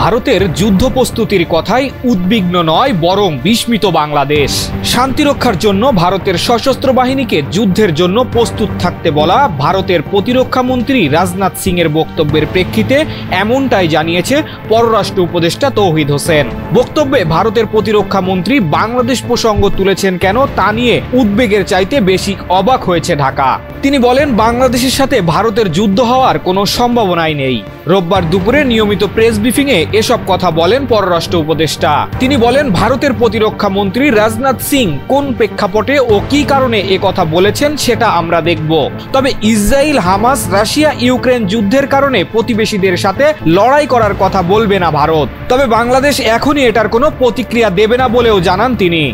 ভারতের যুদ্ধ প্রস্তুতির কথায় উদ্বিগ্ন নয় বরং বিস্মিত বাংলাদেশ। শান্তিরক্ষার জন্য ভারতের সশস্ত্র বাহিনীকে যুদ্ধের জন্য প্রস্তুত থাকতে বলা ভারতের প্রতিরক্ষা মন্ত্রী রাজনাথ সিং এর বক্তব্যের প্রেক্ষিতে এমনটাই জানিয়েছে পররাষ্ট্র উপদেষ্টা তৌহিদ হোসেন। বক্তব্যে ভারতের প্রতিরক্ষা মন্ত্রী বাংলাদেশ প্রসঙ্গ তুলেছেন কেন তা নিয়ে উদ্বেগের চাইতে বেশি অবাক হয়েছে ঢাকা। তিনি বলেন, বাংলাদেশের সাথে ভারতের যুদ্ধ হওয়ার কোনো সম্ভাবনাই নেই। রোববার দুপুরে নিয়মিত প্রেস ব্রিফিংয়ে এসব কথা বলেন পররাষ্ট্র উপদেষ্টা। তিনি বলেন, ভারতের প্রতিরক্ষা মন্ত্রী রাজনাথ সিং কোন প্রেক্ষাপটে ও কি কারণে এ কথা বলেছেন সেটা আমরা দেখব। তবে ইসরায়েল, হামাস, রাশিয়া ইউক্রেন যুদ্ধের কারণে প্রতিবেশীদের সাথে লড়াই করার কথা বলবে না ভারত। তবে বাংলাদেশ এখনই এটার কোনো প্রতিক্রিয়া দেবে না বলেও জানান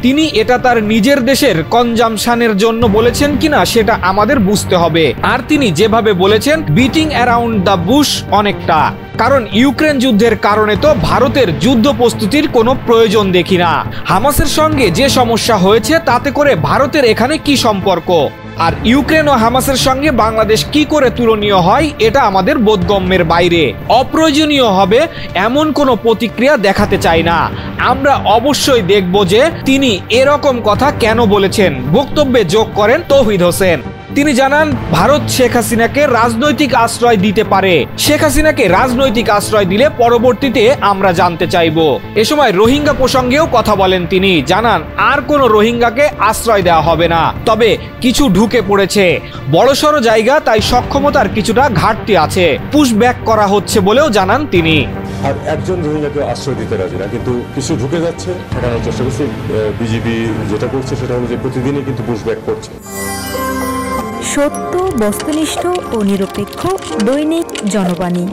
তিনি এটা তার নিজের দেশের কনজামশনের জন্য বলেছেন কিনা সেটা আমাদের বুঝতে হবে। আর তিনি যেভাবে বলেছেন, বিটিং অ্যারাউন্ড দ্য বুশ অনেকটা, কারণ ইউক্রেন যুদ্ধের কারণে তো ভারতের যুদ্ধ প্রস্তুতির কোনো প্রয়োজন দেখি না। হামাসের সঙ্গে যে সমস্যা হয়েছে তাতে করে ভারতের এখানে কি সম্পর্ক? আর ইউক্রেন ও হামাসের সঙ্গে বাংলাদেশ কি করে তুলনীয় হয় এটা আমাদের বোধগম্যের বাইরে। অপ্রয়োজনীয় হবে এমন কোনো প্রতিক্রিয়া দেখাতে চাই না। আমরা অবশ্যই দেখব যে তিনি এরকম কথা কেন বলেছেন, বক্তব্যে যোগ করেন তৌহিদ হোসেন। তিনি জানান, ভারত শেখ হাসিনাকে রাজনৈতিক আশ্রয় দিতে পারে। শেখ হাসিনাকে রাজনৈতিক আশ্রয় দিলে পরবর্তীতে আমরা জানতে চাইব। এ সময় রোহিঙ্গা প্রসঙ্গেও কথা বলেন তিনি। জানান, আর কোনো রোহিঙ্গাকে আশ্রয় দেওয়া হবে না, তবে কিছু ঢুকে পড়েছে বড়সড় জায়গা, তাই সক্ষমতার কিছুটা ঘাটতি আছে, পুশব্যাক করা হচ্ছে বলেও জানান তিনি। আর একজন রোহিঙ্গাকে আশ্রয় দিতে রাজি না, কিন্তু কিছু ঢুকে যাচ্ছে, ঠেকানোর চেষ্টা করছে। বিজিবি যেটা করছে সেটা হলো যে প্রতিদিনই কিন্তু পুশব্যাক করছে। সত্য, বস্তুনিষ্ঠ ও নিরপেক্ষ দৈনিক জনবাণী।